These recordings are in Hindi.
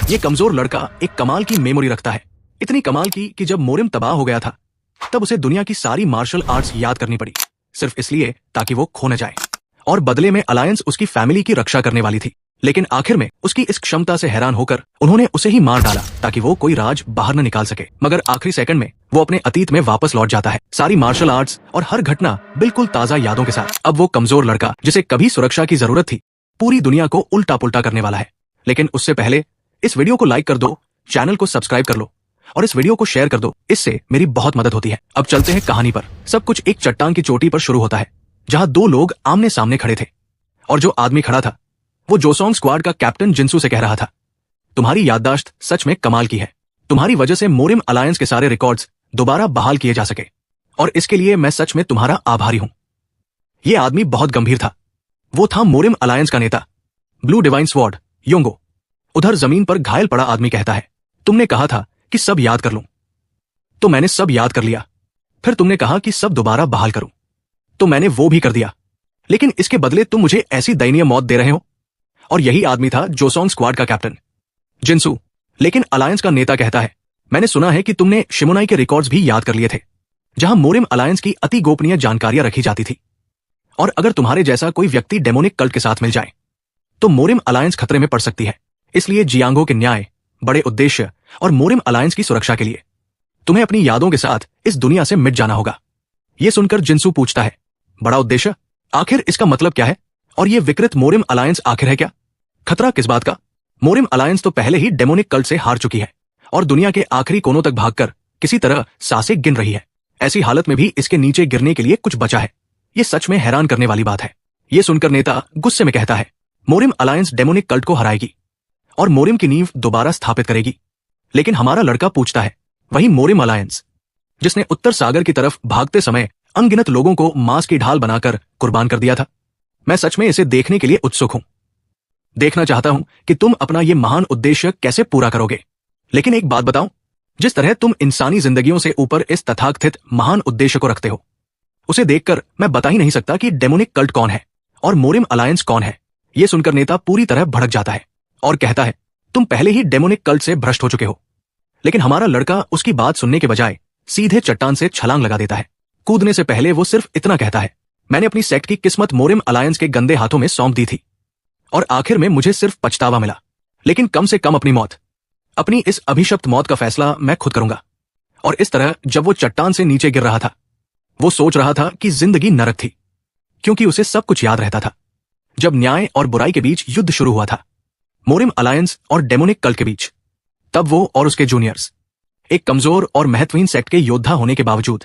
ये कमजोर लड़का एक कमाल की मेमोरी रखता है, इतनी कमाल की कि जब मोरिम तबाह हो गया था तब उसे दुनिया की सारी मार्शल आर्ट्स याद करनी पड़ी, सिर्फ इसलिए ताकि वो खो न जाए। और बदले में अलायंस उसकी फैमिली की रक्षा करने वाली थी, लेकिन आखिर में उसकी इस क्षमता से हैरान होकर उन्होंने उसे ही मार डाला ताकि वो कोई राज बाहर न निकाल सके। मगर आखिरी सेकंड में वो अपने अतीत में वापस लौट जाता है, सारी मार्शल आर्ट्स और हर घटना बिल्कुल ताजा यादों के साथ। अब वो कमजोर लड़का जिसे कभी सुरक्षा की जरूरत थी, पूरी दुनिया को उल्टा पुल्टा करने वाला है। लेकिन उससे पहले इस वीडियो को लाइक कर दो, चैनल को सब्सक्राइब कर लो और इस वीडियो को शेयर कर दो, इससे मेरी बहुत मदद होती है। अब चलते हैं कहानी पर। सब कुछ एक चट्टान की चोटी पर शुरू होता है, जहां दो लोग आमने सामने खड़े थे और जो आदमी खड़ा था वो जोसोंग स्क्वाड का कैप्टन जिनसू से कह रहा था, तुम्हारी याददाश्त सच में कमाल की है। तुम्हारी वजह से मोरिम अलायंस के सारे रिकॉर्ड्स दोबारा बहाल किए जा सके और इसके लिए मैं सच में तुम्हारा आभारी हूं। यह आदमी बहुत गंभीर था। वो था मोरिम अलायंस का नेता ब्लू डिवाइन स्वॉर्ड योंगो। उधर जमीन पर घायल पड़ा आदमी कहता है, तुमने कहा था कि सब याद कर लूं, तो मैंने सब याद कर लिया। फिर तुमने कहा कि सब दोबारा बहाल करूं, तो मैंने वो भी कर दिया। लेकिन इसके बदले तुम मुझे ऐसी दयनीय मौत दे रहे हो। और यही आदमी था जोसोंग स्क्वाड का कैप्टन जिनसू। लेकिन अलायंस का नेता कहता है, मैंने सुना है कि तुमने शिमोनाई के रिकॉर्ड्स भी याद कर लिए थे, जहां मोरिम अलायंस की अति गोपनीय जानकारियां रखी जाती थी। और अगर तुम्हारे जैसा कोई व्यक्ति डेमोनिक कल्ट के साथ मिल जाए तो मोरिम अलायंस खतरे में पड़ सकती है। इसलिए जियांगो के न्याय, बड़े उद्देश्य और मोरिम अलायंस की सुरक्षा के लिए तुम्हें अपनी यादों के साथ इस दुनिया से मिट जाना होगा। यह सुनकर जिनसू पूछता है, बड़ा उद्देश्य? आखिर इसका मतलब क्या है? और यह विकृत मोरिम अलायंस आखिर है क्या? खतरा किस बात का? मोरिम अलायंस तो पहले ही डेमोनिक कल्ट से हार चुकी है और दुनिया के आखिरी कोनों तक भागकर किसी तरह सांसें गिन रही है। ऐसी हालत में भी इसके नीचे गिरने के लिए कुछ बचा है। यह सच में हैरान करने वाली बात है। यह सुनकर नेता गुस्से में कहता है, मोरिम अलायंस डेमोनिक कल्ट को हराएगी और मोरिम की नींव दोबारा स्थापित करेगी। लेकिन हमारा लड़का पूछता है, वही मोरिम अलायंस जिसने उत्तर सागर की तरफ भागते समय अनगिनत लोगों को मांस की ढाल बनाकर कुर्बान कर दिया था। मैं सच में इसे देखने के लिए उत्सुक हूं। देखना चाहता हूं कि तुम अपना यह महान उद्देश्य कैसे पूरा करोगे। लेकिन एक बात बताऊं, जिस तरह तुम इंसानी जिंदगियों से ऊपर इस तथाकथित महान उद्देश्य को रखते हो, उसे देखकर मैं बता ही नहीं सकता कि डेमोनिक कल्ट कौन है और मोरिम अलायंस कौन है। यह सुनकर नेता पूरी तरह भड़क जाता है और कहता है, तुम पहले ही डेमोनिक कल्ट से भ्रष्ट हो चुके हो। लेकिन हमारा लड़का उसकी बात सुनने के बजाय सीधे चट्टान से छलांग लगा देता है। कूदने से पहले वो सिर्फ इतना कहता है, मैंने अपनी सेक्ट की किस्मत मोरिम अलायंस के गंदे हाथों में सौंप दी थी और आखिर में मुझे सिर्फ पछतावा मिला। लेकिन कम से कम अपनी मौत, अपनी इस अभिशप्त मौत का फैसला मैं खुद करूंगा। और इस तरह जब वो चट्टान से नीचे गिर रहा था, वो सोच रहा था कि जिंदगी नरक थी, क्योंकि उसे सब कुछ याद रहता था। जब न्याय और बुराई के बीच युद्ध शुरू हुआ था, मोरिम अलायंस और डेमोनिक कल्ट के बीच, तब वो और उसके जूनियर्स एक कमजोर और महत्वहीन सेक्ट के योद्धा होने के बावजूद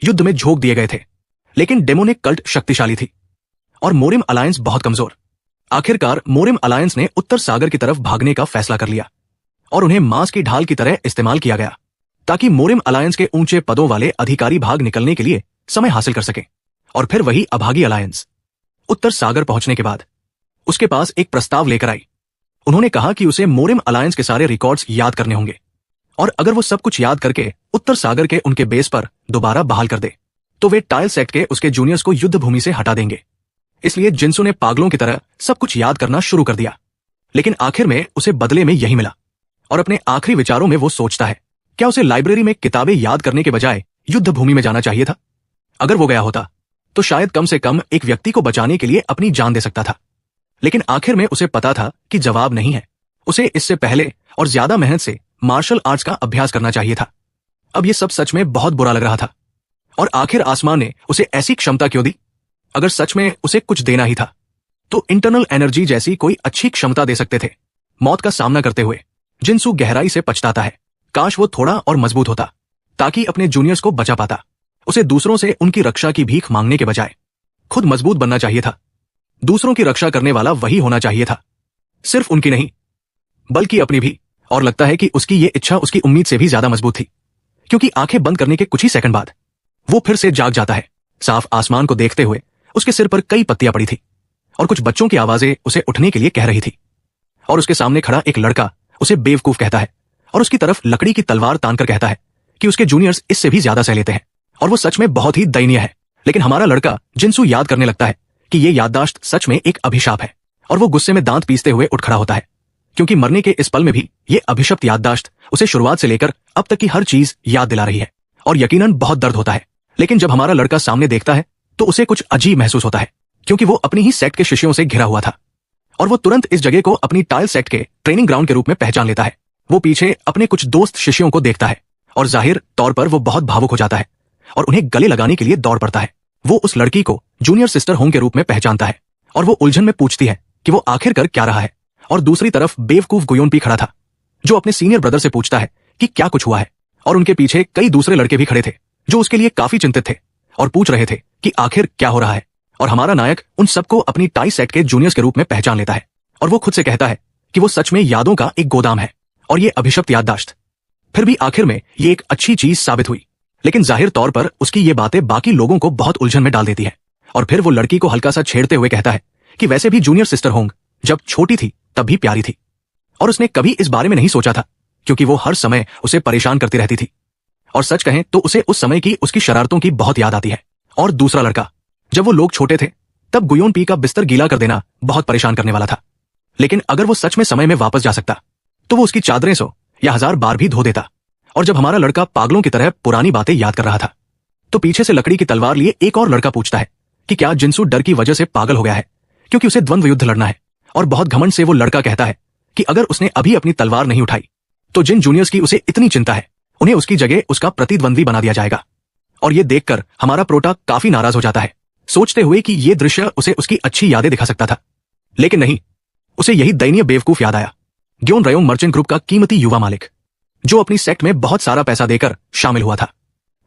युद्ध में झोंक दिए गए थे। लेकिन डेमोनिक कल्ट शक्तिशाली थी और मोरिम अलायंस बहुत कमजोर। आखिरकार मोरिम अलायंस ने उत्तर सागर की तरफ भागने का फैसला कर लिया और उन्हें मांस की ढाल की तरह इस्तेमाल किया गया ताकि मोरिम अलायंस के ऊंचे पदों वाले अधिकारी भाग निकलने के लिए समय हासिल कर सके। और फिर वही अभागी अलायंस उत्तर सागर पहुंचने के बाद उसके पास एक प्रस्ताव लेकर आई। उन्होंने कहा कि उसे मोरिम अलायंस के सारे रिकॉर्ड्स याद करने होंगे और अगर वो सब कुछ याद करके उत्तर सागर के उनके बेस पर दोबारा बहाल कर दे तो वे टाइल सेक्ट के उसके जूनियर्स को युद्ध भूमि से हटा देंगे। इसलिए जिनसू ने पागलों की तरह सब कुछ याद करना शुरू कर दिया। लेकिन आखिर में उसे बदले में यही मिला और अपने आखिरी विचारों में वो सोचता है, क्या उसे लाइब्रेरी में किताबें याद करने के बजाय युद्ध भूमि में जाना चाहिए था? अगर वो गया होता तो शायद कम से कम एक व्यक्ति को बचाने के लिए अपनी जान दे सकता था। लेकिन आखिर में उसे पता था कि जवाब नहीं है। उसे इससे पहले और ज्यादा मेहनत से मार्शल आर्ट्स का अभ्यास करना चाहिए था। अब ये सब सच में बहुत बुरा लग रहा था। और आखिर आसमान ने उसे ऐसी क्षमता क्यों दी? अगर सच में उसे कुछ देना ही था तो इंटरनल एनर्जी जैसी कोई अच्छी क्षमता दे सकते थे। मौत का सामना करते हुए जिनसू गहराई से पछताता है, काश वो थोड़ा और मजबूत होता ताकि अपने जूनियर्स को बचा पाता। उसे दूसरों से उनकी रक्षा की भीख मांगने के बजाय खुद मजबूत बनना चाहिए था। दूसरों की रक्षा करने वाला वही होना चाहिए था, सिर्फ उनकी नहीं बल्कि अपनी भी। और लगता है कि उसकी ये इच्छा उसकी उम्मीद से भी ज्यादा मजबूत थी, क्योंकि आंखें बंद करने के कुछ ही सेकंड बाद वो फिर से जाग जाता है। साफ आसमान को देखते हुए उसके सिर पर कई पत्तियां पड़ी थी और कुछ बच्चों की आवाजें उसे उठने के लिए कह रही थी। और उसके सामने खड़ा एक लड़का उसे बेवकूफ कहता है और उसकी तरफ लकड़ी की तलवार तानकर कहता है कि उसके जूनियर्स इससे भी ज्यादा सह लेते हैं और वो सच में बहुत ही दयनीय है। लेकिन हमारा लड़का जिनसू याद करने लगता है कि ये याददाश्त सच में एक अभिशाप है और वो गुस्से में दांत पीसते हुए उठ खड़ा होता है, क्योंकि मरने के इस पल में भी ये अभिशप्त याददाश्त उसे शुरुआत से लेकर अब तक की हर चीज याद दिला रही है। और यकीनन बहुत दर्द होता है, लेकिन जब हमारा लड़का सामने देखता है तो उसे कुछ अजीब महसूस होता है, क्योंकि वो अपनी ही सेक्ट के शिष्यों से घिरा हुआ था और वो तुरंत इस जगह को अपनी टाइल सेक्ट के ट्रेनिंग ग्राउंड के रूप में पहचान लेता है। वो पीछे अपने कुछ दोस्त शिष्यों को देखता है और जाहिर तौर पर वो बहुत भावुक हो जाता है और उन्हें गले लगाने के लिए दौड़ पड़ता है। वो उस लड़की को जूनियर सिस्टर होंग के रूप में पहचानता है और वो उलझन में पूछती है कि वो आखिर कर क्या रहा है। और दूसरी तरफ बेवकूफ गुयोनपी खड़ा था, जो अपने सीनियर ब्रदर से पूछता है कि क्या कुछ हुआ है। और उनके पीछे कई दूसरे लड़के भी खड़े थे जो उसके लिए काफी चिंतित थे और पूछ रहे थे कि आखिर क्या हो रहा है। और हमारा नायक उन सबको अपनी टाई सेट के जूनियर्स के रूप में पहचान लेता है और वो खुद से कहता है कि वो सच में यादों का एक गोदाम है और ये अभिशप्त याददाश्त फिर भी आखिर में ये एक अच्छी चीज साबित हुई। लेकिन जाहिर तौर पर उसकी ये बातें बाकी लोगों को बहुत उलझन में डाल देती है। और फिर वो लड़की को हल्का सा छेड़ते हुए कहता है कि वैसे भी जूनियर सिस्टर होंग जब छोटी थी तब भी प्यारी थी और उसने कभी इस बारे में नहीं सोचा था, क्योंकि वो हर समय उसे परेशान करती रहती थी। और सच कहें तो उसे उस समय की उसकी शरारतों की बहुत याद आती है। और दूसरा लड़का, जब वो लोग छोटे थे तब गुयोनपी का बिस्तर गीला कर देना बहुत परेशान करने वाला था, लेकिन अगर वो सच में समय में वापस जा सकता तो वो उसकी चादरें 100 या 1000 बार भी धो देता। और जब हमारा लड़का पागलों की तरह पुरानी बातें याद कर रहा था तो पीछे से लकड़ी की तलवार लिए एक और लड़का पूछता है कि क्या जिनसू डर की वजह से पागल हो गया है, क्योंकि उसे द्वंद्व युद्ध लड़ना है। और बहुत घमंड से वो लड़का कहता है कि अगर उसने अभी अपनी तलवार नहीं उठाई तो जिन जूनियर्स की उसे इतनी चिंता है उन्हें उसकी जगह उसका प्रतिद्वंद्वी बना दिया जाएगा। और ये देखकर हमारा प्रोटा काफी नाराज हो जाता है, सोचते हुए कि ये दृश्य उसे उसकी अच्छी यादें दिखा सकता था। लेकिन नहीं, उसे यही दयनीय बेवकूफ याद आया। ग्योन रयोंग मर्चेंट ग्रुप का कीमती युवा मालिक, जो अपनी सेक्ट में बहुत सारा पैसा देकर शामिल हुआ था।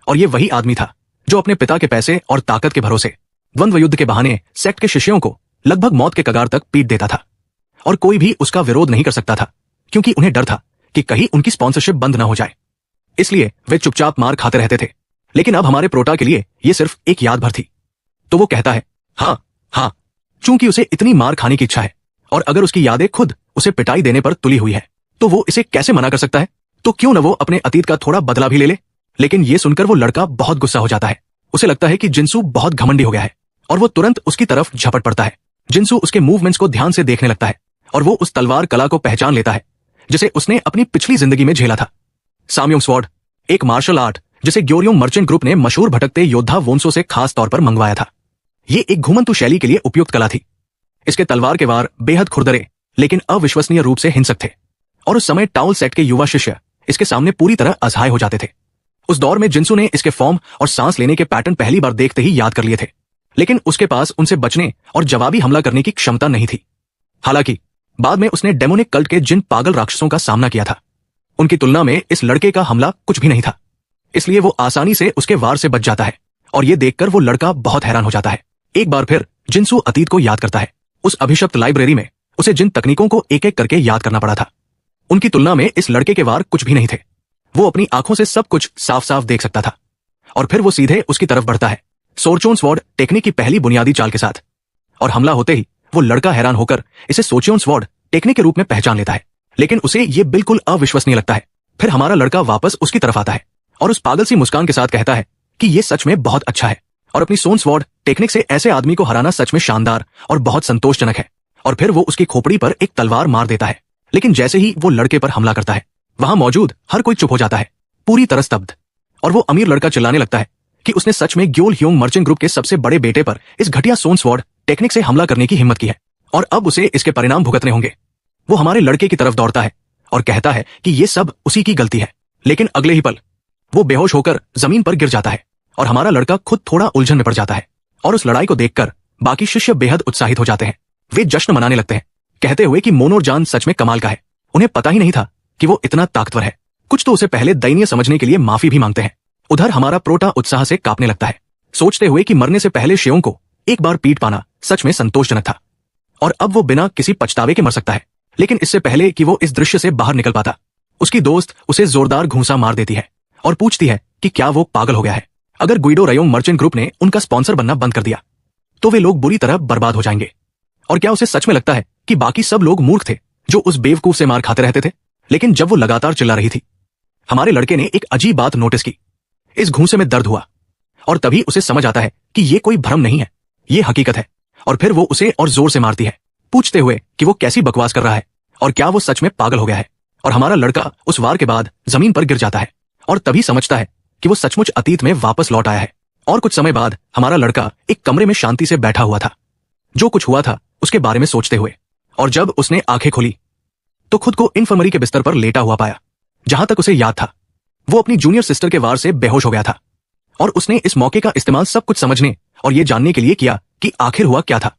और ये वही आदमी था जो अपने पिता के पैसे और ताकत के भरोसे द्वंद्व युद्ध के बहाने सेक्ट के शिष्यों को लगभग मौत के कगार तक पीट देता था। और कोई भी उसका विरोध नहीं कर सकता था, क्योंकि उन्हें डर था कि कहीं उनकी स्पॉन्सरशिप बंद न हो जाए। इसलिए वे चुपचाप मार खाते रहते थे। लेकिन अब हमारे प्रोटा के लिए ये सिर्फ एक याद भर थी। तो वो कहता है हाँ, चूंकि उसे इतनी मार खाने की इच्छा है और अगर उसकी यादें खुद उसे पिटाई देने पर तुली हुई है तो वो इसे कैसे मना कर सकता है। तो क्यों न वो अपने अतीत का थोड़ा बदला भी ले ले। लेकिन ये सुनकर वो लड़का बहुत गुस्सा हो जाता है। उसे लगता है कि जिनसू बहुत घमंडी हो गया है और वो तुरंत उसकी तरफ झपट पड़ता है। जिनसू उसके मूवमेंट्स को ध्यान से देखने लगता है और वो उस तलवार कला को पहचान लेता है जिसे उसने अपनी पिछली जिंदगी में झेला था। सामयोंग स्वॉर्ड, एक मार्शल आर्ट जिसे ग्योरियोंग मर्चेंट ग्रुप ने मशहूर भटकते योद्धा वोंसो से खास तौर पर मंगवाया था। ये एक घुमंतु शैली के लिए उपयुक्त कला थी। इसके तलवार के वार बेहद खुरदरे लेकिन अविश्वसनीय रूप से हिंसक थे और उस समय टाउल सेट के युवा शिष्य इसके सामने पूरी तरह असहाय हो जाते थे। उस दौर में जिनसू ने इसके फॉर्म और सांस लेने के पैटर्न पहली बार देखते ही याद कर लिए थे, लेकिन उसके पास उनसे बचने और जवाबी हमला करने की क्षमता नहीं थी। हालांकि बाद में उसने डेमोनिक कल्ट के जिन पागल राक्षसों का सामना किया था उनकी तुलना में इस लड़के का हमला कुछ भी नहीं था, इसलिए वो आसानी से उसके वार से बच जाता है। और ये देखकर वो लड़का बहुत हैरान हो जाता है। एक बार फिर जिनसू अतीत को याद करता है। उस अभिशप्त लाइब्रेरी में उसे जिन तकनीकों को एक एक करके याद करना पड़ा था उनकी तुलना में इस लड़के के वार कुछ भी नहीं थे। वो अपनी आंखों से सब कुछ साफ साफ देख सकता था। और फिर वो सीधे उसकी तरफ बढ़ता है सोरचोन स्वॉर्ड टेक्निक की पहली बुनियादी चाल के साथ। और हमला होते ही वो लड़का हैरान होकर इसे सोरचोन स्वॉर्ड टेक्निक के रूप में पहचान लेता है, लेकिन उसे ये बिल्कुल अविश्वसनीय लगता है। फिर हमारा लड़का वापस उसकी तरफ आता है और उस पागल सी मुस्कान के साथ कहता है कि ये सच में बहुत अच्छा है और अपनी सोन स्वॉर्ड टेक्निक से ऐसे आदमी को हराना सच में शानदार और बहुत संतोषजनक है। और फिर वो उसकी खोपड़ी पर एक तलवार मार देता है, लेकिन जैसे ही वो लड़के पर हमला करता है वहां मौजूद हर कोई चुप हो जाता है, पूरी तरह स्तब्ध। और वो अमीर लड़का चिल्लाने लगता है कि उसने सच में ग्योल ह्योंग मर्चेंट ग्रुप के सबसे बड़े बेटे पर इस घटिया सोन स्वॉर्ड टेक्निक से हमला करने की हिम्मत की है और अब उसे इसके परिणाम भुगतने होंगे। वो हमारे लड़के की तरफ दौड़ता है और कहता है कि ये सब उसी की गलती है, लेकिन अगले ही पल वो बेहोश होकर जमीन पर गिर जाता है और हमारा लड़का खुद थोड़ा उलझन में पड़ जाता है। और उस लड़ाई को देखकर बाकी शिष्य बेहद उत्साहित हो जाते हैं। वे जश्न मनाने लगते हैं, कहते हुए कि मोनोर जान सच में कमाल का है। उन्हें पता ही नहीं था कि वो इतना ताकतवर है। कुछ तो उसे पहले दयनीय समझने के लिए माफी भी मांगते हैं। उधर हमारा प्रोटा उत्साह से कांपने लगता है, सोचते हुए कि मरने से पहले शेयों को एक बार पीट पाना सच में संतोषजनक था और अब वो बिना किसी पछतावे के मर सकता है। लेकिन इससे पहले कि वो इस दृश्य से बाहर निकल पाता, उसकी दोस्त उसे जोरदार घूंसा मार देती है और पूछती है कि क्या वो पागल हो गया है। अगर गुइडो रयोंग मर्चेंट ग्रुप ने उनका स्पॉन्सर बनना बंद कर दिया तो वे लोग बुरी तरह बर्बाद हो जाएंगे। और क्या उसे सच में लगता है कि बाकी सब लोग मूर्ख थे जो उस बेवकूफ से मार खाते रहते थे। लेकिन जब वो लगातार चिल्ला रही थी, हमारे लड़के ने एक अजीब बात नोटिस की। इस घूंसे में दर्द हुआ और तभी उसे समझ आता है कि ये कोई भ्रम नहीं है, ये हकीकत है। और फिर वो उसे और जोर से मारती है, पूछते हुए कि वो कैसी बकवास कर रहा है और क्या वो सच में पागल हो गया है? और हमारा लड़का उस वार के बाद जमीन पर गिर जाता है और तभी समझता है कि वो सचमुच अतीत में वापस लौट आया है। और कुछ समय बाद हमारा लड़का एक कमरे में शांति से बैठा हुआ था, जो कुछ हुआ था उसके बारे में सोचते हुए। और जब उसने आंखें खोली तो खुद को इन्फर्मरी के बिस्तर पर लेटा हुआ पाया। जहां तक उसे याद था, वो अपनी जूनियर सिस्टर के वार से बेहोश हो गया था और उसने इस मौके का इस्तेमाल सब कुछ समझने और ये जानने के लिए किया कि आखिर हुआ क्या था।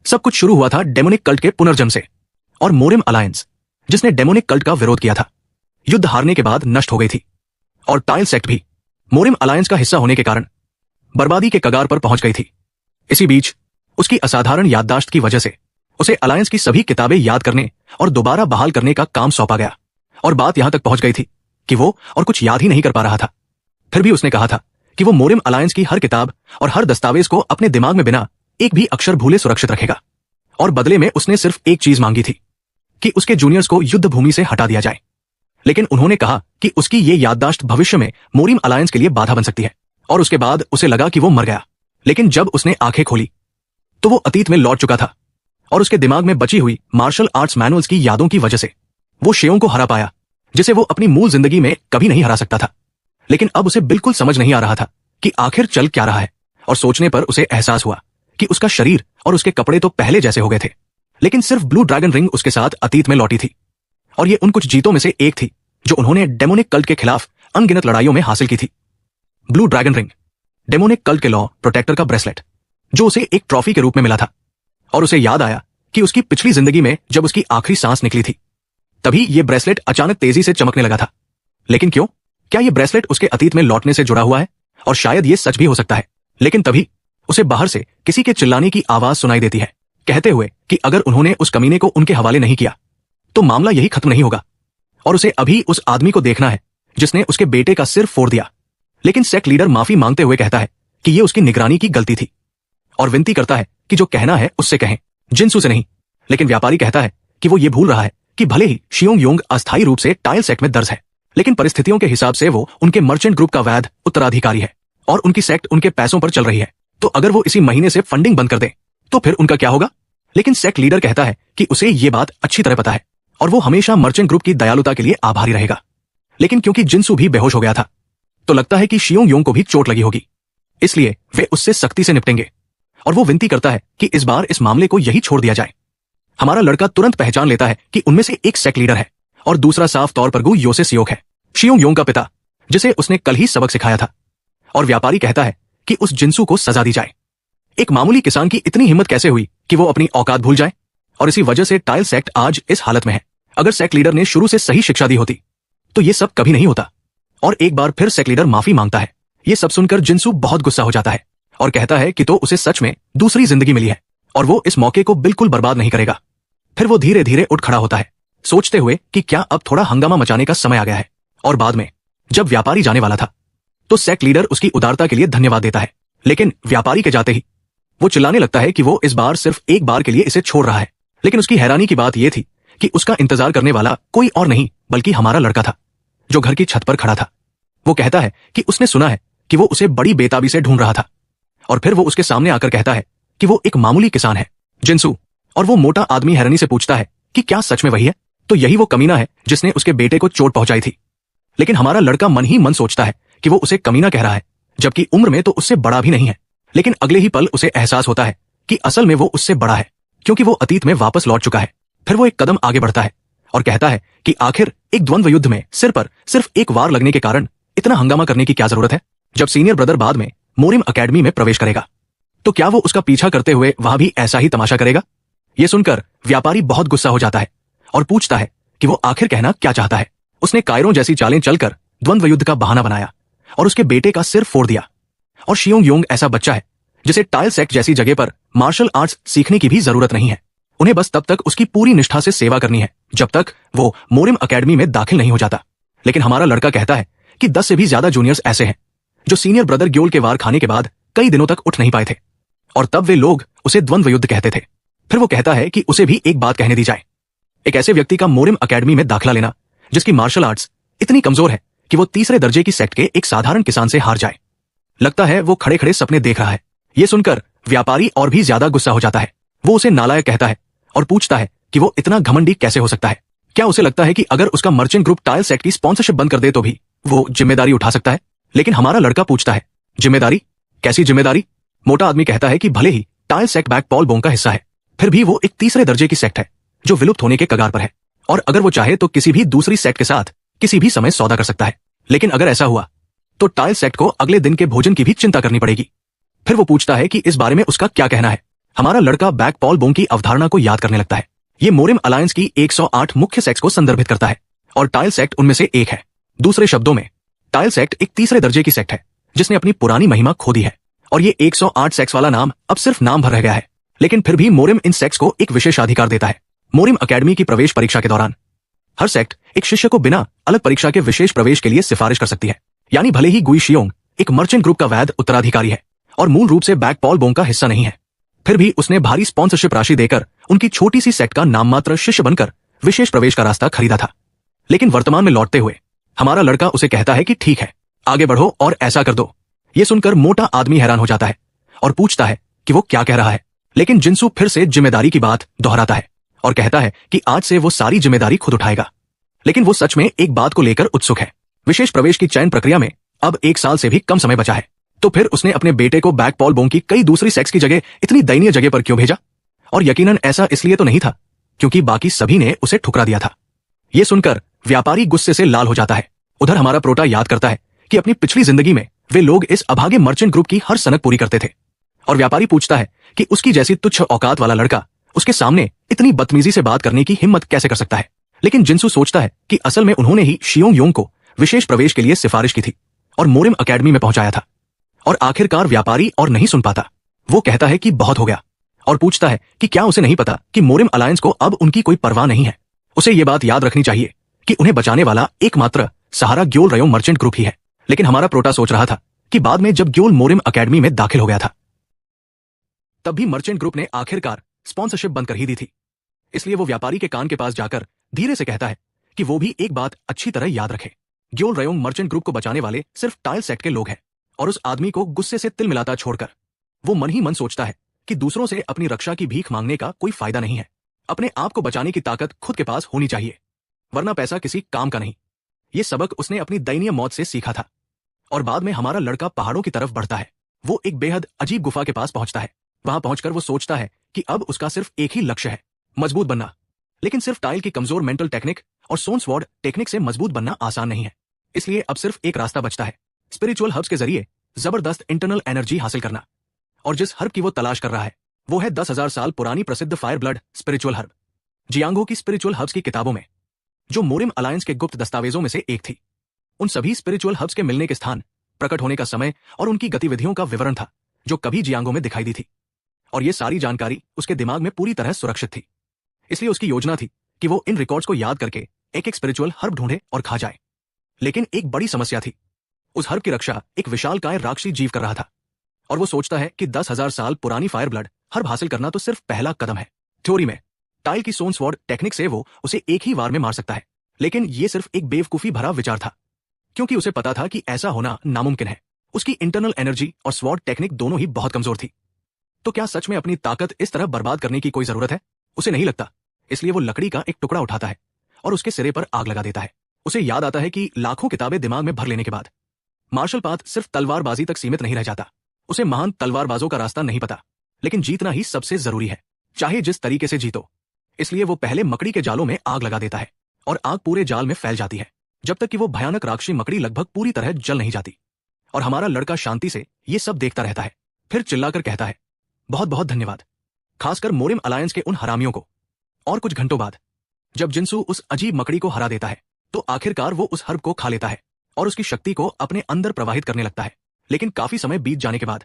सब कुछ शुरू हुआ था डेमोनिक कल्ट के पुनर्जन्म से और मोरिम अलायंस, जिसने डेमोनिक कल्ट का विरोध किया था, युद्ध हारने के बाद नष्ट हो गई थी। और टाइल सेक्ट भी मोरिम अलायंस का हिस्सा होने के कारण बर्बादी के कगार पर पहुंच गई थी। इसी बीच उसकी असाधारण याददाश्त की वजह से उसे अलायंस की सभी किताबें याद करने और दोबारा बहाल करने का काम सौंपा गया। और बात यहां तक पहुंच गई थी कि वो और कुछ याद ही नहीं कर पा रहा था। फिर भी उसने कहा था कि वो मोरिम अलायंस की हर किताब और हर दस्तावेज को अपने दिमाग में बिना एक भी अक्षर भूले सुरक्षित रखेगा। और बदले में उसने सिर्फ एक चीज मांगी थी कि उसके जूनियर्स को युद्ध भूमि से हटा दिया जाए। लेकिन उन्होंने कहा कि उसकी ये याददाश्त भविष्य में मोरिम अलायंस के लिए बाधा बन सकती है। और उसके बाद उसे लगा कि वो मर गया। लेकिन जब उसने आंखें खोली तो वो अतीत में लौट चुका था और उसके दिमाग में बची हुई मार्शल आर्ट्स मैनुअल्स की यादों की वजह से वो शेयों को हरा पाया, जिसे वो अपनी मूल जिंदगी में कभी नहीं हरा सकता था। लेकिन अब उसे बिल्कुल समझ नहीं आ रहा था कि आखिर चल क्या रहा है। और सोचने पर उसे एहसास हुआ कि उसका शरीर और उसके कपड़े तो पहले जैसे हो गए थे, लेकिन सिर्फ ब्लू ड्रैगन रिंग उसके साथ अतीत में लौटी थी। और ये उन कुछ जीतों में से एक थी जो उन्होंने डेमोनिक कल्ट के खिलाफ अनगिनत लड़ाइयों में हासिल की थी। Blue dragon ring, demonic cult के लॉ प्रोटेक्टर का ब्रेसलेट, जो उसे एक ट्रॉफी के रूप में मिला था। और उसे याद आया कि उसकी पिछली जिंदगी में जब उसकी आखिरी सांस निकली थी, तभी ये ब्रेसलेट अचानक तेजी से चमकने लगा था। लेकिन क्यों? क्या ये ब्रेसलेट उसके अतीत में लौटने से जुड़ा हुआ है? और शायद ये सच भी हो सकता है। लेकिन तभी उसे बाहर से किसी के चिल्लाने की आवाज सुनाई देती है, कहते हुए कि अगर उन्होंने उस कमीने को उनके हवाले नहीं किया तो मामला यही खत्म नहीं होगा। और उसे अभी उस आदमी को देखना है जिसने उसके बेटे का सिर फोड़ दिया। लेकिन सेक्ट लीडर माफी मांगते हुए कहता है कि ये उसकी निगरानी की गलती थी और विनती करता है कि जो कहना है उससे कहें, जिनसू से नहीं। लेकिन व्यापारी कहता है कि वो ये भूल रहा है कि भले ही शियोंग योंग अस्थायी रूप से टाइल सेक्ट में दर्ज है, लेकिन परिस्थितियों के हिसाब से वो उनके मर्चेंट ग्रुप का वैध उत्तराधिकारी है और उनकी सेक्ट उनके पैसों पर चल रही है। तो अगर वो इसी महीने से फंडिंग बंद कर दे तो फिर उनका क्या होगा? लेकिन सेक्ट लीडर कहता है कि उसे ये बात अच्छी तरह पता है और वो हमेशा मर्चेंट ग्रुप की दयालुता के लिए आभारी रहेगा। लेकिन क्योंकि जिनसू भी बेहोश हो गया था तो लगता है कि शियोंग योंग को भी चोट लगी होगी, इसलिए वे उससे सख्ती से निपटेंगे। और वो विनती करता है कि इस बार इस मामले को यही छोड़ दिया जाए। हमारा लड़का तुरंत पहचान लेता है कि उनमें से एक सेक्ट लीडर है और दूसरा साफ तौर पर गु योसे सियोक है, शियोंग योंग का पिता, जिसे उसने कल ही सबक सिखाया था। और व्यापारी कहता है कि उस जिनसू को सजा दी जाए। एक मामूली किसान की इतनी हिम्मत कैसे हुई कि वो अपनी औकात भूल जाए? और इसी वजह से टाइल सेक्ट आज इस हालत में है। अगर सेक्ट लीडर ने शुरू से सही शिक्षा दी होती तो ये सब कभी नहीं होता। और एक बार फिर सेक्ट लीडर माफी मांगता है। ये सब सुनकर जिनसू बहुत गुस्सा हो जाता है और कहता है कि तो उसे सच में दूसरी जिंदगी मिली है और वो इस मौके को बिल्कुल बर्बाद नहीं करेगा। फिर वो धीरे धीरे उठ खड़ा होता है, सोचते हुए कि क्या अब थोड़ा हंगामा मचाने का समय आ गया है। और बाद में जब व्यापारी जाने वाला था तो सेक्ट लीडर उसकी उदारता के लिए धन्यवाद देता है। लेकिन व्यापारी के जाते ही वो चिल्लाने लगता है कि वो इस बार सिर्फ एक बार के लिए इसे छोड़ रहा है। लेकिन उसकी हैरानी की बात यह थी कि उसका इंतजार करने वाला कोई और नहीं बल्कि हमारा लड़का था, जो घर की छत पर खड़ा था। वो कहता है कि उसने सुना है कि वो उसे बड़ी बेताबी से ढूंढ रहा था। और फिर वो उसके सामने आकर कहता है कि वो एक मामूली किसान है, जिनसू। और वो मोटा आदमी हैरानी से पूछता है कि क्या सच में वही है? तो यही वो कमीना है जिसने उसके बेटे को चोट पहुंचाई थी। लेकिन हमारा लड़का मन ही मन सोचता है कि वो उसे कमीना कह रहा है, जबकि उम्र में तो उससे बड़ा भी नहीं है। लेकिन अगले ही पल उसे एहसास होता है कि असल में वो उससे बड़ा है, क्योंकि वो अतीत में वापस लौट चुका है। फिर वो एक कदम आगे बढ़ता है और कहता है कि आखिर एक द्वंद्व युद्ध में सिर पर सिर्फ एक वार लगने के कारण इतना हंगामा करने की क्या जरूरत है? जब सीनियर ब्रदर बाद में मोरिम अकेडमी में प्रवेश करेगा तो क्या वो उसका पीछा करते हुए वहां भी ऐसा ही तमाशा करेगा? ये सुनकर व्यापारी बहुत गुस्सा हो जाता है और पूछता है कि वो आखिर कहना क्या चाहता है। उसने कायरों जैसी चालें चलकर द्वंद्व युद्ध का बहाना बनाया और उसके बेटे का सिर फोड़ दिया। और शियोंग योंग ऐसा बच्चा है जिसे टाइल सेक्ट जैसी जगह पर मार्शल आर्ट्स सीखने की भी जरूरत नहीं है। उन्हें बस तब तक उसकी पूरी निष्ठा से सेवा करनी है जब तक वो मोरिम अकेडमी में दाखिल नहीं हो जाता। लेकिन हमारा लड़का कहता है कि 10 से भी ज्यादा जूनियर्स ऐसे हैं जो सीनियर ब्रदर ग्योल के वार खाने के बाद कई दिनों तक उठ नहीं पाए थे और तब वे लोग उसे द्वंद्व युद्ध कहते थे। फिर वो कहता है कि उसे भी एक बात कहने दी जाए। एक ऐसे व्यक्ति का मोरिम अकेडमी में दाखिला लेना जिसकी मार्शल आर्ट्स इतनी कमजोर है कि वो तीसरे दर्जे की सेक्ट के एक साधारण किसान से हार जाए। लगता है वो खड़े खड़े सपने देख रहा है। ये सुनकर व्यापारी और भी ज्यादा गुस्सा हो जाता है। वो उसे नालायक कहता है और पूछता है कि वो इतना घमंडी कैसे हो सकता है। क्या उसे लगता है कि अगर उसका मर्चेंट ग्रुप टाइल सेट की स्पॉन्सरशिप बंद कर दे तो भी वो जिम्मेदारी उठा सकता है? लेकिन हमारा लड़का पूछता है, जिम्मेदारी? कैसी जिम्मेदारी? मोटा आदमी कहता है कि भले ही टाइल सेक्ट बैक पॉल बोंग का हिस्सा है, फिर भी वो एक तीसरे दर्जे की सेक्ट है जो विलुप्त होने के कगार पर है, और अगर वो चाहे तो किसी भी दूसरी सेक्ट के साथ किसी भी समय सौदा कर सकता है। लेकिन अगर ऐसा हुआ तो टाइल सेक्ट को अगले दिन के भोजन की भी चिंता करनी पड़ेगी। फिर वो पूछता है कि इस बारे में उसका क्या कहना है। हमारा लड़का बैक पॉल बोंग की अवधारणा को याद करने लगता है। ये मोरिम अलायंस की 108 मुख्य सेक्ट्स को संदर्भित करता है और टाइल सेक्ट उनमें से एक है। दूसरे शब्दों में, टाइल सेक्ट एक तीसरे दर्जे की सेक्ट है जिसने अपनी पुरानी महिमा खो दी है, और ये 108 सेक्ट्स वाला नाम अब सिर्फ नाम भर रह गया है। लेकिन फिर भी मोरिम इन सेक्ट्स को एक विशेषाधिकार देता है। मोरिम अकेडमी की प्रवेश परीक्षा के दौरान हर सेक्ट एक शिष्य को बिना अलग परीक्षा के विशेष प्रवेश के लिए सिफारिश कर सकती है। यानी भले ही गुई शियोंग एक मर्चेंट ग्रुप का वैध उत्तराधिकारी है और मूल रूप से बैक पॉल बोंग का हिस्सा नहीं है, फिर भी उसने भारी स्पॉन्सरशिप राशि देकर उनकी छोटी सी सेक्ट का नाममात्र शिष्य बनकर विशेष प्रवेश का रास्ता खरीदा था। लेकिन वर्तमान में लौटते हुए हमारा लड़का उसे कहता है कि ठीक है, आगे बढ़ो और ऐसा कर दो। ये सुनकर मोटा आदमी हैरान हो जाता है और पूछता है कि वो क्या कह रहा है। लेकिन जिनसू फिर से जिम्मेदारी की बात दोहराता है और कहता है कि आज से वो सारी जिम्मेदारी खुद उठाएगा। लेकिन वो सच में एक बात को लेकर उत्सुक है। विशेष प्रवेश की चयन प्रक्रिया में अब 1 साल से भी कम समय बचा है, तो फिर उसने अपने बेटे को बैक पॉल बोंग की कई दूसरी सेक्स की जगह इतनी दयनीय जगह पर क्यों भेजा? और यकीनन ऐसा इसलिए तो नहीं था क्योंकि बाकी सभी ने उसे ठुकरा दिया था। यह सुनकर व्यापारी गुस्से से लाल हो जाता है। उधर हमारा प्रोटा याद करता है कि अपनी पिछली जिंदगी में वे लोग इस अभागे मर्चेंट ग्रुप की हर सनक पूरी करते थे, और व्यापारी पूछता है कि उसकी जैसी तुच्छ औकात वाला लड़का उसके सामने इतनी बदतमीजी से बात करने की हिम्मत कैसे कर सकता है। लेकिन जिनसू सोचता है कि असल में उन्होंने ही शियोंग योंग को विशेष प्रवेश के लिए सिफारिश की थी और मोरिम अकेडमी में पहुंचाया था। और आखिरकार व्यापारी और नहीं सुन पाता। वो कहता है कि बहुत हो गया और पूछता है कि क्या उसे नहीं पता कि मोरिम अलायंस को अब उनकी कोई परवाह नहीं है। उसे ये बात याद रखनी चाहिए कि उन्हें बचाने वाला एकमात्र सहारा ग्योल रयोंग मर्चेंट ग्रुप ही है। लेकिन हमारा प्रोटा सोच रहा था कि बाद में जब ग्योल मोरिम अकेडमी में दाखिल हो गया था तब भी मर्चेंट ग्रुप ने आखिरकार स्पॉन्सरशिप बंद कर ही दी थी। इसलिए वो व्यापारी के कान के पास जाकर धीरे से कहता है कि वो भी एक बात अच्छी तरह याद रखे, ग्योल रयोंग मर्चेंट ग्रुप को बचाने वाले सिर्फ टाइल सेक्ट के लोग हैं। और उस आदमी को गुस्से से तिल मिलाता छोड़कर वो मन ही मन सोचता है कि दूसरों से अपनी रक्षा की भीख मांगने का कोई फायदा नहीं है। अपने आप को बचाने की ताकत खुद के पास होनी चाहिए, वरना पैसा किसी काम का नहीं। ये सबक उसने अपनी दयनीय मौत से सीखा था। और बाद में हमारा लड़का पहाड़ों की तरफ बढ़ता है। वो एक बेहद अजीब गुफा के पास पहुंचता है। वहां पहुंचकर वो सोचता है कि अब उसका सिर्फ एक ही लक्ष्य है, मजबूत बनना। लेकिन सिर्फ टाइल की कमजोर मेंटल टेक्निक और सोन स्वॉर्ड टेक्निक से मजबूत बनना आसान नहीं है। इसलिए अब सिर्फ एक रास्ता बचता है, स्पिरिचुअल हर्ब्स के जरिए जबरदस्त इंटरनल एनर्जी हासिल करना। और जिस हर्ब की वो तलाश कर रहा है वो है 10,000 साल पुरानी प्रसिद्ध फायर ब्लड स्पिरिचुअल हर्ब। जियांगो की स्पिरिचुअल हर्ब्स की किताबों में, जो मोरिम अलायंस के गुप्त दस्तावेजों में से एक थी, उन सभी स्पिरिचुअल हर्ब्स के मिलने के स्थान, प्रकट होने का समय और उनकी गतिविधियों का विवरण था जो कभी जियांगो में दिखाई दी थी। और ये सारी जानकारी उसके दिमाग में पूरी तरह सुरक्षित थी। इसलिए उसकी योजना थी कि वो इन रिकॉर्ड्स को याद करके एक एक स्पिरिचुअल हर्ब ढूंढे और खा जाए। लेकिन एक बड़ी समस्या थी, उस हर्ब की रक्षा एक विशालकाय राक्षसी जीव कर रहा था। और वो सोचता है कि 10,000 साल पुरानी फायर ब्लड हर्ब हासिल करना तो सिर्फ पहला कदम है। थ्योरी में टाइल की सोन स्वॉर्ड टेक्निक से वो उसे एक ही वार में मार सकता है, लेकिन ये सिर्फ एक बेवकूफी भरा विचार था, क्योंकि उसे पता था कि ऐसा होना नामुमकिन है। उसकी इंटरनल एनर्जी और स्वॉर्ड टेक्निक दोनों ही बहुत कमजोर थी। तो क्या सच में अपनी ताकत इस तरह बर्बाद करने की कोई जरूरत है? उसे नहीं लगता। इसलिए वो लकड़ी का एक टुकड़ा उठाता है और उसके सिरे पर आग लगा देता है। उसे याद आता है कि लाखों किताबें दिमाग में भर लेने के बाद मार्शल पाथ सिर्फ तलवारबाजी तक सीमित नहीं रह जाता। उसे महान तलवारबाजों का रास्ता नहीं पता, लेकिन जीतना ही सबसे जरूरी है, चाहे जिस तरीके से जीतो। इसलिए वो पहले मकड़ी के जालों में आग लगा देता है और आग पूरे जाल में फैल जाती है जब तक कि वो भयानक राक्षसी मकड़ी लगभग पूरी तरह जल नहीं जाती। और हमारा लड़का शांति से ये सब देखता रहता है, फिर चिल्लाकर कहता है, बहुत बहुत धन्यवाद, खासकर मोरिम अलायंस के उन हरामियों को। और कुछ घंटों बाद जब जिनसू उस अजीब मकड़ी को हरा देता है तो आखिरकार वो उस हर्ब को खा लेता है और उसकी शक्ति को अपने अंदर प्रवाहित करने लगता है। लेकिन काफी समय बीत जाने के बाद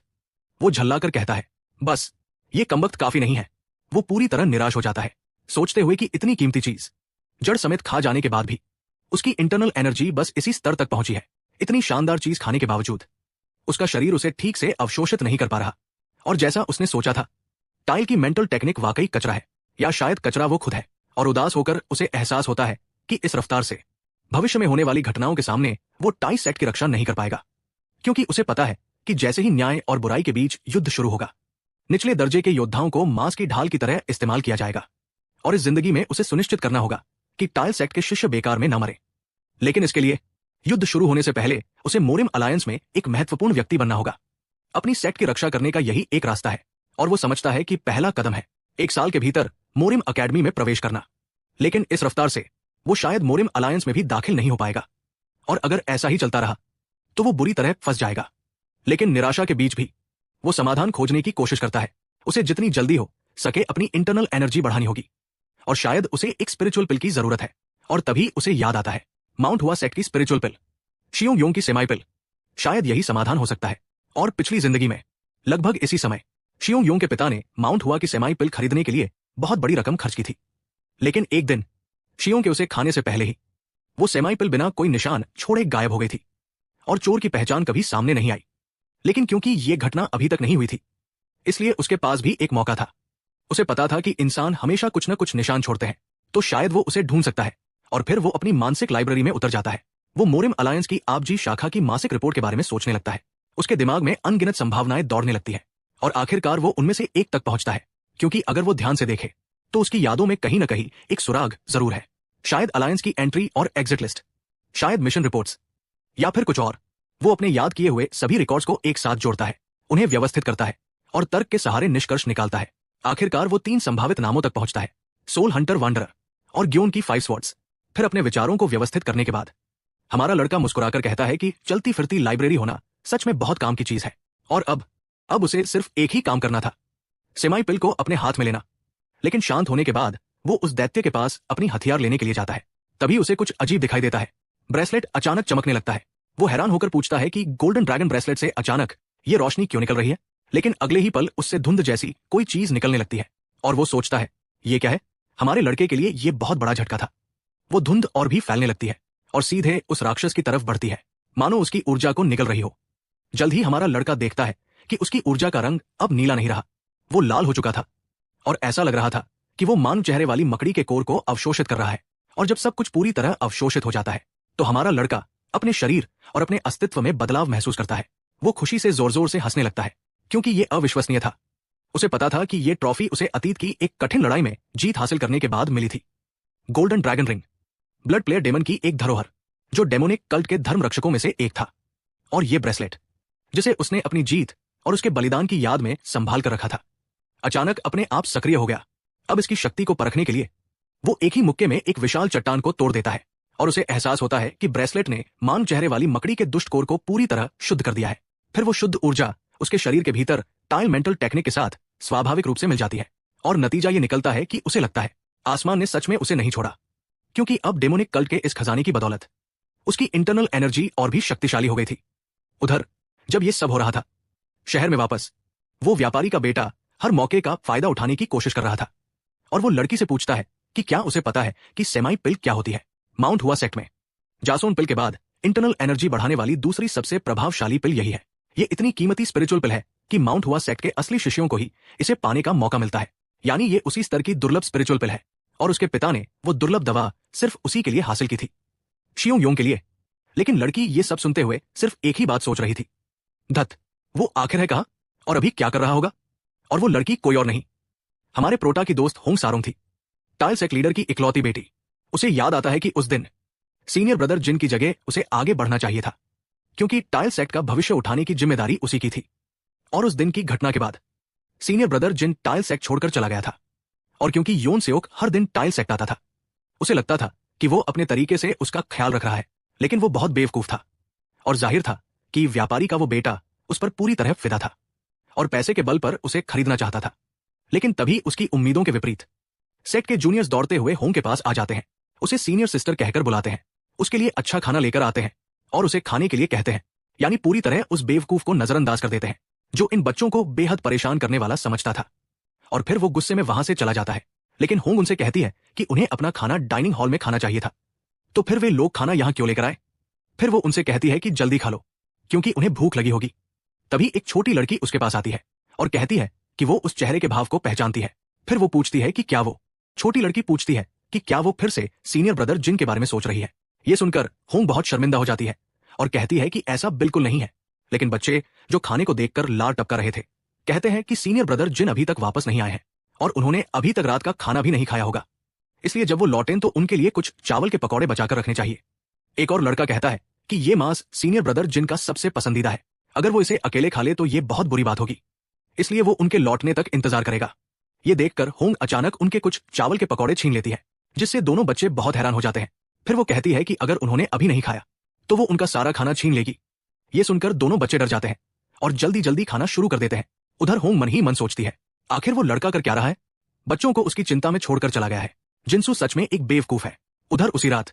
वो झल्लाकर कहता है, बस ये कमबख्त काफी नहीं है। वो पूरी तरह निराश हो जाता है, सोचते हुए कि इतनी कीमती चीज जड़ समेत खा जाने के बाद भी उसकी इंटरनल एनर्जी बस इसी स्तर तक पहुंची है। इतनी शानदार चीज खाने के बावजूद उसका शरीर उसे ठीक से अवशोषित नहीं कर पा रहा। और जैसा उसने सोचा था, टाइल की मेंटल टेक्निक वाकई कचरा है, या शायद कचरा वो खुद है। और उदास होकर उसे एहसास होता है कि इस रफ्तार से भविष्य में होने वाली घटनाओं के सामने वो टाई सेट की रक्षा नहीं कर पाएगा, क्योंकि उसे पता है कि जैसे ही न्याय और बुराई के बीच युद्ध शुरू होगा, निचले दर्जे के योद्धाओं को मांस की ढाल की तरह इस्तेमाल किया जाएगा। और इस जिंदगी में उसे सुनिश्चित करना होगा कि टाइल सेक्ट के शिष्य बेकार में न मरे। लेकिन इसके लिए युद्ध शुरू होने से पहले उसे मोरिम अलायंस में एक महत्वपूर्ण व्यक्ति बनना होगा। अपनी सेक्ट की रक्षा करने का यही एक रास्ता है और वो समझता है कि पहला कदम है 1 साल के भीतर मोरिम अकेडमी में प्रवेश करना। लेकिन इस रफ्तार से वो शायद मोरिम अलायंस में भी दाखिल नहीं हो पाएगा, और अगर ऐसा ही चलता रहा तो वो बुरी तरह फंस जाएगा। लेकिन निराशा के बीच भी वो समाधान खोजने की कोशिश करता है। उसे जितनी जल्दी हो सके अपनी इंटरनल एनर्जी बढ़ानी होगी, और शायद उसे एक स्पिरिचुअल पिल की जरूरत है। और तभी उसे याद आता है माउंट हुआ सेक्ट की स्पिरिचुअल पिल, शियोंग योंग की सेमाई पिल। शायद यही समाधान हो सकता है। और पिछली जिंदगी में लगभग इसी समय शियोंग योंग के पिता ने माउंट हुआ की सेमाई पिल खरीदने के लिए बहुत बड़ी रकम खर्च की थी। लेकिन एक दिन शियोंग के उसे खाने से पहले ही वो सेमाई पिल बिना कोई निशान छोड़े गायब हो गई थी, और चोर की पहचान कभी सामने नहीं आई। लेकिन क्योंकि ये घटना अभी तक नहीं हुई थी, इसलिए उसके पास भी एक मौका था। उसे पता था कि इंसान हमेशा कुछ न कुछ निशान छोड़ते हैं, तो शायद वो उसे ढूंढ सकता है। और फिर वो अपनी मानसिक लाइब्रेरी में उतर जाता है। वो मोरिम अलायंस की आपजी शाखा की मासिक रिपोर्ट के बारे में सोचने लगता है। उसके दिमाग में अनगिनत संभावनाएं दौड़ने लगती है, और आखिरकार वो उनमें से एक तक पहुंचता है। क्योंकि अगर वो ध्यान से देखे तो उसकी यादों में कहीं न कहीं एक सुराग जरूर है। शायद अलायंस की एंट्री और एग्जिट लिस्ट, शायद मिशन रिपोर्ट्स, या फिर कुछ और। वो अपने याद किए हुए सभी रिकॉर्ड्स को एक साथ जोड़ता है, उन्हें व्यवस्थित करता है और तर्क के सहारे निष्कर्ष निकालता है। आखिरकार वो 3 संभावित नामों तक पहुंचता है, सोल हंटर वांडरर और ग्योन की 5 स्वॉर्ड्स। फिर अपने विचारों को व्यवस्थित करने के बाद हमारा लड़का मुस्कुराकर कहता है कि चलती फिरती लाइब्रेरी होना सच में बहुत काम की चीज है, और अब उसे सिर्फ एक ही काम करना था, सेमाई पिल को अपने हाथ में लेना। लेकिन शांत होने के बाद वो उस दैत्य के पास अपनी हथियार लेने के लिए जाता है। तभी उसे कुछ अजीब दिखाई देता है। ब्रेसलेट अचानक चमकने लगता है। वो हैरान होकर पूछता है कि गोल्डन ड्रैगन ब्रेसलेट से अचानक ये रोशनी क्यों निकल रही है। लेकिन अगले ही पल उससे धुंध जैसी कोई चीज निकलने लगती है, और वो सोचता है ये क्या है। हमारे लड़के के लिए ये बहुत बड़ा झटका था। वो धुंध और भी फैलने लगती है और सीधे उस राक्षस की तरफ बढ़ती है, मानो उसकी ऊर्जा को निगल रही हो। जल्द ही हमारा लड़का देखता है कि उसकी ऊर्जा का रंग अब नीला नहीं रहा, वो लाल हो चुका था, और ऐसा लग रहा था कि वो मानव चेहरे वाली मकड़ी के कोर को अवशोषित कर रहा है। और जब सब कुछ पूरी तरह अवशोषित हो जाता है तो हमारा लड़का अपने शरीर और अपने अस्तित्व में बदलाव महसूस करता है। वो खुशी से जोर जोर से हंसने लगता है, क्योंकि ये अविश्वसनीय था। उसे पता था कि ये ट्रॉफी उसे अतीत की एक कठिन लड़ाई में जीत हासिल करने के बाद मिली थी। Golden dragon ring, blood player demon की एक धरोहर जो डेमोनिक कल्ट के धर्म रक्षकों में से एक था। और ये ब्रेसलेट जिसे उसने अपनी जीत और उसके बलिदान की याद में संभाल कर रखा था, अचानक अपने आप सक्रिय हो गया। अब इसकी शक्ति को परखने के लिए वो एक ही मुक्के में एक विशाल चट्टान को तोड़ देता है, और उसे एहसास होता है कि ब्रेसलेट ने मानव चेहरे वाली मकड़ी के दुष्ट कोर को पूरी तरह शुद्ध कर दिया है। फिर वो शुद्ध ऊर्जा उसके शरीर के भीतर टाइल मेंटल टेक्निक के साथ स्वाभाविक रूप से मिल जाती है, और नतीजा ये निकलता है कि उसे लगता है आसमान ने सच में उसे नहीं छोड़ा, क्योंकि अब डेमोनिक कल्ट के इस खजाने की बदौलत उसकी इंटरनल एनर्जी और भी शक्तिशाली हो गई थी। उधर जब ये सब हो रहा था, शहर में वापस वो व्यापारी का बेटा हर मौके का फायदा उठाने की कोशिश कर रहा था, और वो लड़की से पूछता है कि क्या उसे पता है कि सेमाई पिल क्या होती है। माउंट हुआ सेक्ट में जासोन पिल के बाद इंटरनल एनर्जी बढ़ाने वाली दूसरी सबसे प्रभावशाली पिल यही है। ये इतनी कीमती स्पिरिचुअल पिल है कि माउंट हुआ सेक्ट के असली शिष्यों को ही इसे पाने का मौका मिलता है। यानी ये उसी स्तर की दुर्लभ स्पिरिचुअल पिल है, और उसके पिता ने वो दुर्लभ दवा सिर्फ उसी के लिए हासिल की थी, शियोंग योंग के लिए। लेकिन लड़की ये सब सुनते हुए सिर्फ एक ही बात सोच रही थी, धत, वो आखिर है कहां और अभी क्या कर रहा होगा। और वो लड़की कोई और नहीं, हमारे प्रोटा की दोस्त होंग सारोंग थी, टाइल सेक्ट लीडर की इकलौती बेटी। उसे याद आता है कि उस दिन सीनियर ब्रदर जिन की जगह उसे आगे बढ़ना चाहिए था, क्योंकि टाइल सेक्ट का भविष्य उठाने की जिम्मेदारी उसी की थी। और उस दिन की घटना के बाद सीनियर ब्रदर जिन टाइल सेक्ट छोड़कर चला गया था, और क्योंकि योन सेओक हर दिन टाइल सेक्ट आता था, उसे लगता था कि वो अपने तरीके से उसका ख्याल रख रहा है। लेकिन वो बहुत बेवकूफ था, और जाहिर था कि व्यापारी का वो बेटा उस पर पूरी तरह फिदा था और पैसे के बल पर उसे खरीदना चाहता था। लेकिन तभी उसकी उम्मीदों के विपरीत सेक्ट के जूनियर्स दौड़ते हुए होंग के पास आ जाते हैं, उसे सीनियर सिस्टर कहकर बुलाते हैं, उसके लिए अच्छा खाना लेकर आते हैं और उसे खाने के लिए कहते हैं। यानी पूरी तरह उस बेवकूफ को नजरअंदाज कर देते हैं जो इन बच्चों को बेहद परेशान करने वाला समझता था। और फिर वो गुस्से में वहां से चला जाता है। लेकिन होंग उनसे कहती है कि उन्हें अपना खाना डाइनिंग हॉल में खाना चाहिए था, तो फिर वे लोग खाना यहां क्यों लेकर आए। फिर वो उनसे कहती है कि जल्दी खा लो, क्योंकि उन्हें भूख लगी होगी। तभी एक छोटी लड़की उसके पास आती है और कहती है कि वो उस चेहरे के भाव को पहचानती है। फिर वो पूछती है कि क्या वो छोटी लड़की पूछती है कि क्या वो फिर से सीनियर ब्रदर जिन के बारे में सोच रही है। ये सुनकर होंग बहुत शर्मिंदा हो जाती है और कहती है कि ऐसा बिल्कुल नहीं है। लेकिन बच्चे जो खाने को देखकर लार टपका रहे थे कहते हैं कि सीनियर ब्रदर जिन अभी तक वापस नहीं आए हैं और उन्होंने अभी तक रात का खाना भी नहीं खाया होगा। इसलिए जब वो लौटें तो उनके लिए कुछ चावल के पकौड़े बचाकर रखने चाहिए। एक और लड़का कहता है कि ये मांस सीनियर ब्रदर जिन का सबसे पसंदीदा है, अगर वो इसे अकेले खा ले तो ये बहुत बुरी बात होगी, इसलिए वो उनके लौटने तक इंतजार करेगा। ये देखकर होंग अचानक उनके कुछ चावल के पकौड़े छीन लेती है, जिससे दोनों बच्चे बहुत हैरान हो जाते हैं। फिर वो कहती है कि अगर उन्होंने अभी नहीं खाया तो वो उनका सारा खाना छीन लेगी। ये सुनकर दोनों बच्चे डर जाते हैं और जल्दी जल्दी खाना शुरू कर देते हैं। उधर होंग मन ही मन सोचती है, आखिर वो लड़का कर क्या रहा है, बच्चों को उसकी चिंता में छोड़कर चला गया है। जिनसू सच में एक बेवकूफ है। उधर उसी रात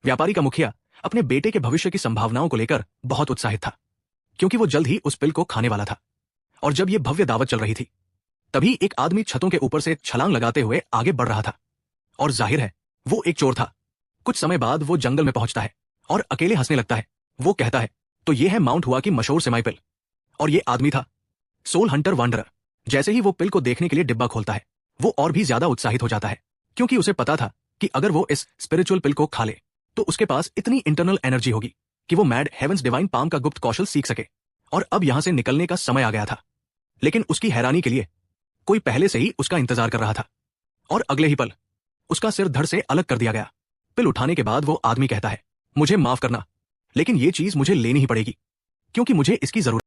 व्यापारी का मुखिया अपने बेटे के भविष्य की संभावनाओं को लेकर बहुत उत्साहित था, क्योंकि वो जल्द ही उस पिल को खाने वाला था। और जब ये भव्य दावत चल रही थी, तभी एक आदमी छतों के ऊपर से छलांग लगाते हुए आगे बढ़ रहा था। और जाहिर है वो एक चोर था। कुछ समय बाद वो जंगल में पहुंचता है और अकेले हंसने लगता है। वो कहता है, तो ये है माउंट हुआ की मशहूर सेमाई पिल। और ये आदमी था सोल हंटर वांडरर। जैसे ही वो पिल को देखने के लिए डिब्बा खोलता है, वो और भी ज्यादा उत्साहित हो जाता है, क्योंकि उसे पता था कि अगर वो इस स्पिरिचुअल पिल को खा ले तो उसके पास इतनी इंटरनल एनर्जी होगी कि वो मैड हेवेंस डिवाइन पाम का गुप्त कौशल सीख सके और अब यहां से निकलने का समय आ गया था। लेकिन उसकी हैरानी के लिए कोई पहले से ही उसका इंतजार कर रहा था और अगले ही पल उसका सिर धड़ से अलग कर दिया गया। पिल उठाने के बाद वो आदमी कहता है, मुझे माफ करना, लेकिन ये चीज मुझे लेनी ही पड़ेगी, क्योंकि मुझे इसकी जरूरत